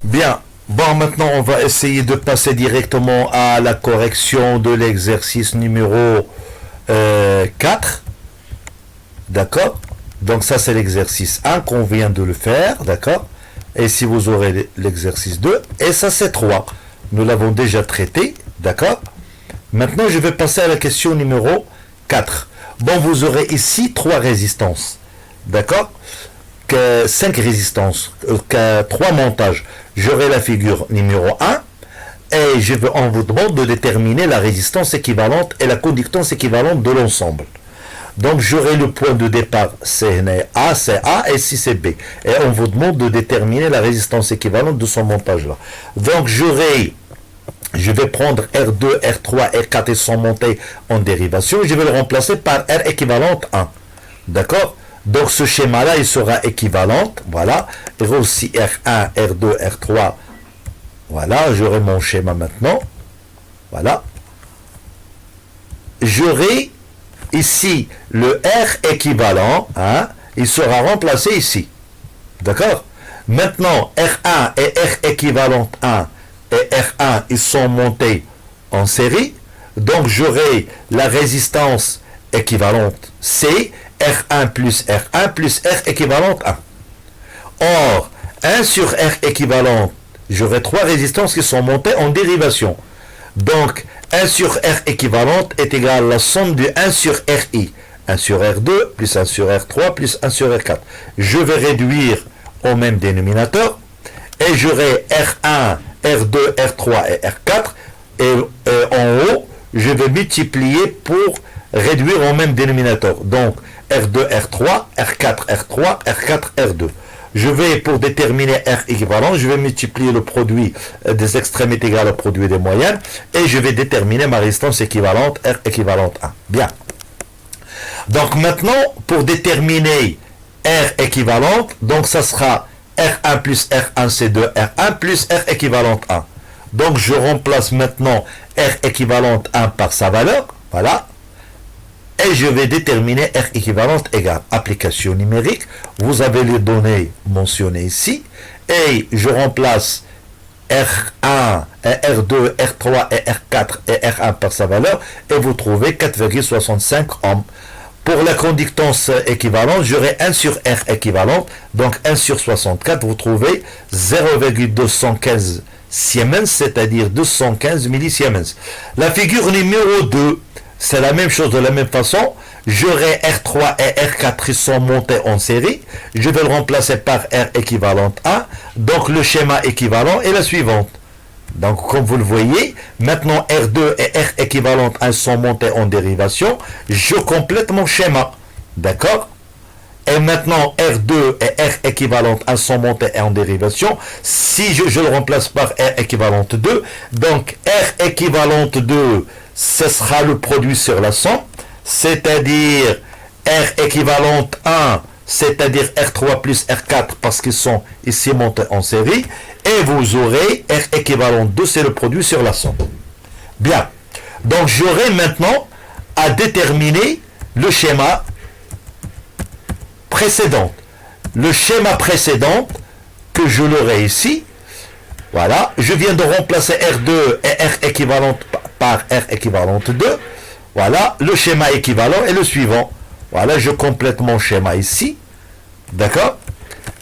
Bien. Bon, maintenant, on va essayer de passer directement à la correction de l'exercice numéro 4. D'accord. Donc ça, c'est l'exercice 1 qu'on vient de le faire. D'accord. Et si vous aurez l'exercice 2, et ça, c'est 3. Nous l'avons déjà traité. D'accord. Maintenant, je vais passer à la question numéro 4. Bon, vous aurez ici 3 résistances. D'accord. 5 résistances, 3 montages. J'aurai la figure numéro 1 et on vous demande de déterminer la résistance équivalente et la conductance équivalente de l'ensemble. Donc j'aurai le point de départ c'est A et si c'est B. Et on vous demande de déterminer la résistance équivalente de ce montage là. Donc je vais prendre R2, R3, R4 et sont montés en dérivation. Je vais le remplacer par R équivalente 1. D'accord. Donc ce schéma-là, il sera équivalent. Voilà. Et aussi R1, R2, R3. Voilà, j'aurai mon schéma maintenant. Voilà. J'aurai ici le R équivalent. Hein, il sera remplacé ici. D'accord. Maintenant, R1 et R équivalent 1 et R1, ils sont montés en série. Donc j'aurai la résistance équivalente C. R1 plus R1 plus R équivalente 1. Or, 1 sur R équivalente, j'aurai 3 résistances qui sont montées en dérivation. Donc, 1 sur R équivalente est égal à la somme de 1 sur RI. 1 sur R2 plus 1 sur R3 plus 1 sur R4. Je vais réduire au même dénominateur et j'aurai R1, R2, R3 et R4. Et en haut, je vais multiplier pour réduire au même dénominateur. Donc, R2, R3, R4, R3, R4, R2. Je vais, pour déterminer R équivalent, je vais multiplier le produit des extrêmes est égal au produit des moyennes et je vais déterminer ma résistance équivalente, R équivalente 1. Bien. Donc maintenant, pour déterminer R équivalente, donc ça sera R1 plus R1 C2, R1 plus R équivalente 1. Donc je remplace maintenant R équivalente 1 par sa valeur. Voilà. Et je vais déterminer R équivalente égale application numérique. Vous avez les données mentionnées ici. Et je remplace R1, R2, R3 et R4 et R1 par sa valeur. Et vous trouvez 4,65 ohms. Pour la conductance équivalente, j'aurai 1 sur R équivalente. Donc 1 sur 64, vous trouvez 0,215 Siemens, c'est-à-dire 215 millisiemens. La figure numéro 2, c'est la même chose de la même façon. J'aurai R3 et R4 qui sont montés en série. Je vais le remplacer par R équivalente 1. Donc le schéma équivalent est la suivante. Donc comme vous le voyez, maintenant R2 et R équivalente 1 sont montés en dérivation. Je complète mon schéma. D'accord? Et maintenant R2 et R équivalente 1 sont montés en dérivation. Si je le remplace par R équivalente 2, donc R équivalente 2, ce sera le produit sur la somme, c'est-à-dire R équivalente 1, c'est-à-dire R3 plus R4 parce qu'ils sont ici montés en série, et vous aurez R équivalent 2, c'est le produit sur la somme. Bien, donc j'aurai maintenant à déterminer le schéma précédent. Le schéma précédent que je l'aurai ici, voilà, je viens de remplacer R2 et R équivalente par R équivalente 2. Voilà, le schéma équivalent est le suivant. Voilà, je complète mon schéma ici. D'accord?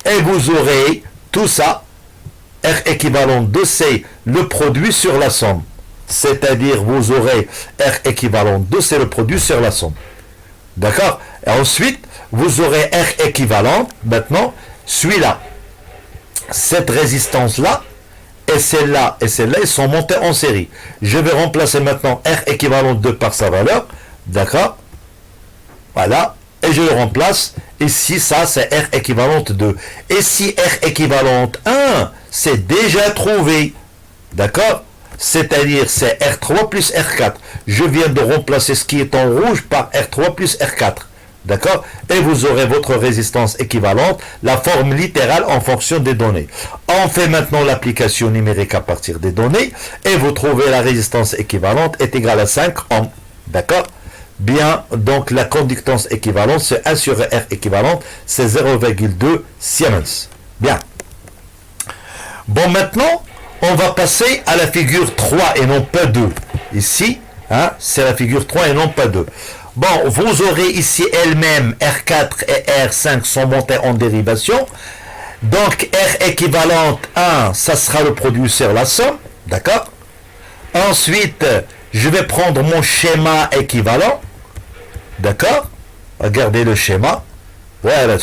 Et vous aurez tout ça. R équivalent 2, c'est le produit sur la somme. C'est-à-dire, vous aurez R équivalent 2, c'est le produit sur la somme. D'accord? Et ensuite, vous aurez R équivalent, maintenant, celui-là. Cette résistance-là, et celle-là, ils sont montés en série. Je vais remplacer maintenant R équivalent 2 par sa valeur. D'accord? Voilà. Et je le remplace. Ici, ça, c'est R équivalente 2. Et si R équivalente 1, c'est déjà trouvé. D'accord? C'est-à-dire, c'est R3 plus R4. Je viens de remplacer ce qui est en rouge par R3 plus R4. D'accord? Et vous aurez votre résistance équivalente, la forme littérale en fonction des données. On fait maintenant l'application numérique à partir des données et vous trouvez la résistance équivalente est égale à 5 ohms. D'accord? Bien, donc la conductance équivalente, c'est 1 sur R équivalente, c'est 0,2 Siemens. Bien. Bon, maintenant, on va passer à la figure 3 et non pas 2. Ici, hein, c'est la figure 3 et non pas 2. Bon, vous aurez ici elle-même R4 et R5 sont montés en dérivation. Donc, R équivalente 1, ça sera le produit sur la somme. D'accord? Ensuite, je vais prendre mon schéma équivalent. D'accord? Regardez le schéma. Voilà,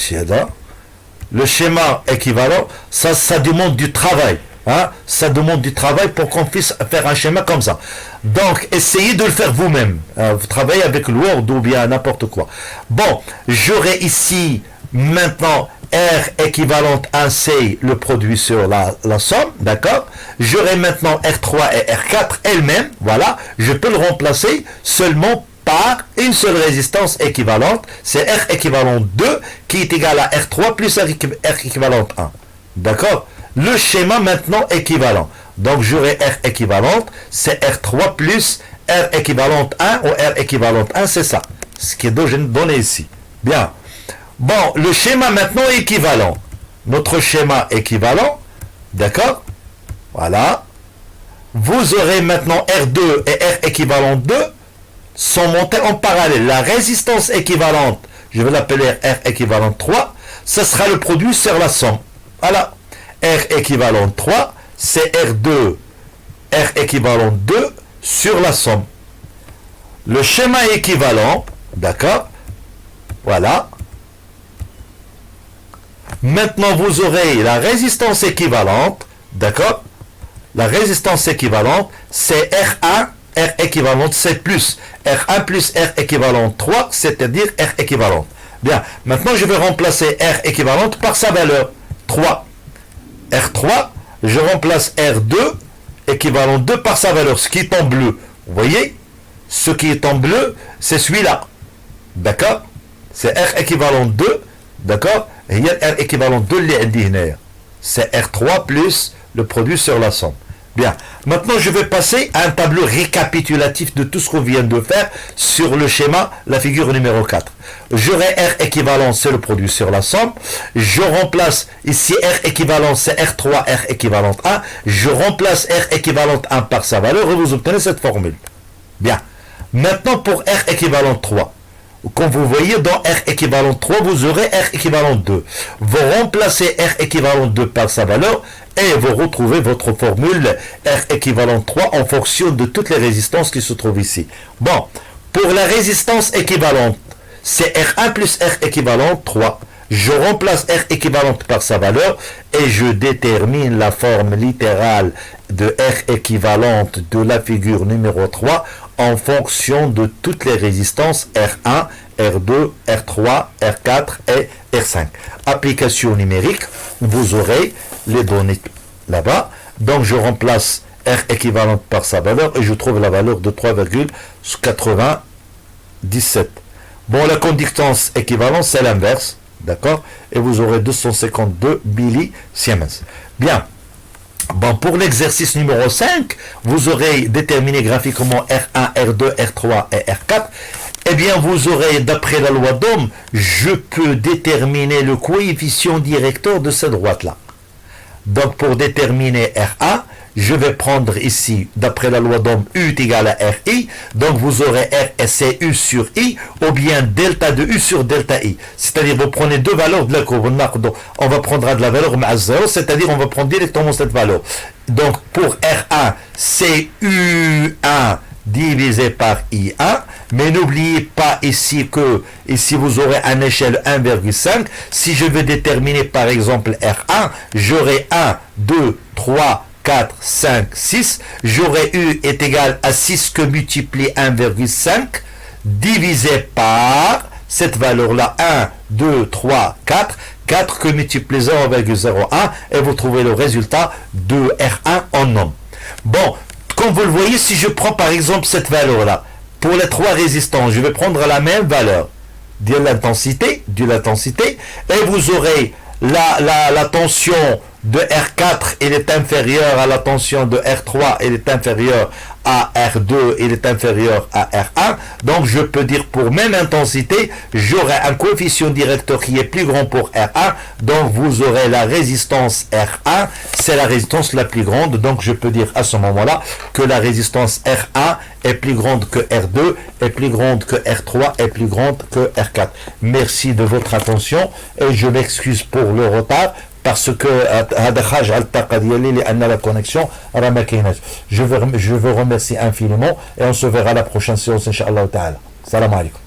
le schéma équivalent, ça demande du travail. Hein? Ça demande du travail pour qu'on puisse faire un schéma comme ça. Donc, essayez de le faire vous-même. Vous travaillez avec le Word ou bien n'importe quoi. Bon, j'aurai ici maintenant R équivalente 1C, le produit sur la somme, d'accord? J'aurai maintenant R3 et R4 elles-mêmes, voilà. Je peux le remplacer seulement par une seule résistance équivalente, c'est R équivalent 2 qui est égal à R3 plus R équivalente 1. D'accord? Le schéma maintenant équivalent. Donc j'aurai R équivalente, c'est R3 plus R équivalente 1 ou R équivalente 1, c'est ça. Ce qui est donné ici. Bien. Bon, le schéma maintenant équivalent. Notre schéma équivalent, d'accord? Voilà. Vous aurez maintenant R2 et R équivalent 2 sont montés en parallèle. La résistance équivalente, je vais l'appeler R équivalent 3, ce sera le produit sur la somme. Voilà. R équivalent 3, c'est R2, R équivalent 2 sur la somme. Le schéma équivalent, d'accord? Voilà. Maintenant, vous aurez la résistance équivalente, d'accord? La résistance équivalente, c'est R1, R équivalente, c'est plus R1 plus R équivalente 3, c'est-à-dire R équivalente. Bien, maintenant je vais remplacer R équivalente par sa valeur, 3. R3, je remplace R2, équivalent 2 par sa valeur, ce qui est en bleu. Vous voyez? Ce qui est en bleu, c'est celui-là. D'accord? C'est R équivalent 2, d'accord? Et il y a R équivalent 2, c'est R3 plus le produit sur la somme. Bien. Maintenant, je vais passer à un tableau récapitulatif de tout ce qu'on vient de faire sur le schéma, la figure numéro 4. J'aurai R équivalent, c'est le produit sur la somme. Je remplace ici R équivalent, c'est R3, R équivalent 1. Je remplace R équivalent 1 par sa valeur et vous obtenez cette formule. Bien. Maintenant, pour R équivalent 3. Comme vous voyez, dans R équivalent 3, vous aurez R équivalent 2. Vous remplacez R équivalent 2 par sa valeur et vous retrouvez votre formule R équivalent 3 en fonction de toutes les résistances qui se trouvent ici. Bon, pour la résistance équivalente, c'est R1 plus R équivalent 3. Je remplace R équivalente par sa valeur et je détermine la forme littérale de R équivalente de la figure numéro 3 en fonction de toutes les résistances R1, R2, R3, R4 et R5. Application numérique, vous aurez les données là-bas. Donc je remplace R équivalente par sa valeur et je trouve la valeur de 3,97. Bon, la conductance équivalente, c'est l'inverse. D'accord? Et vous aurez 252 millisiemens. Bien. Bon, pour l'exercice numéro 5, vous aurez déterminé graphiquement R1, R2, R3 et R4. Eh bien, vous aurez, d'après la loi d'Ohm, je peux déterminer le coefficient directeur de cette droite-là. Donc, pour déterminer R1, je vais prendre ici, d'après la loi d'Ohm, U est égal à RI. Donc, vous aurez R et c'est U sur I, ou bien delta de U sur delta I. C'est-à-dire, vous prenez deux valeurs de la courbe. On va prendre de la valeur à 0, c'est-à-dire, on va prendre directement cette valeur. Donc, pour R1, c'est U1 divisé par I1. Mais n'oubliez pas ici que, ici, vous aurez une échelle 1,5. Si je veux déterminer, par exemple, R1, j'aurai 1, 2, 3, 4, 5, 6, j'aurai U est égal à 6 que multiplie 1,5 divisé par cette valeur-là, 1, 2, 3, 4, 4 que multiplie 0,01 et vous trouvez le résultat de R1 en ohm. Bon, comme vous le voyez, si je prends par exemple cette valeur-là, pour les trois résistances, je vais prendre la même valeur de l'intensité, et vous aurez la tension de R4, il est inférieur à la tension de R3, il est inférieur à R2, il est inférieur à R1. Donc je peux dire pour même intensité, j'aurai un coefficient directeur qui est plus grand pour R1. Donc vous aurez la résistance R1, c'est la résistance la plus grande. Donc je peux dire à ce moment-là que la résistance R1 est plus grande que R2, est plus grande que R3, est plus grande que R4. Merci de votre attention et je m'excuse pour le retard. Parce que la connexion je vous remercie infiniment et on se verra la prochaine séance, Inch'Allah ta'ala. Salam alaikum.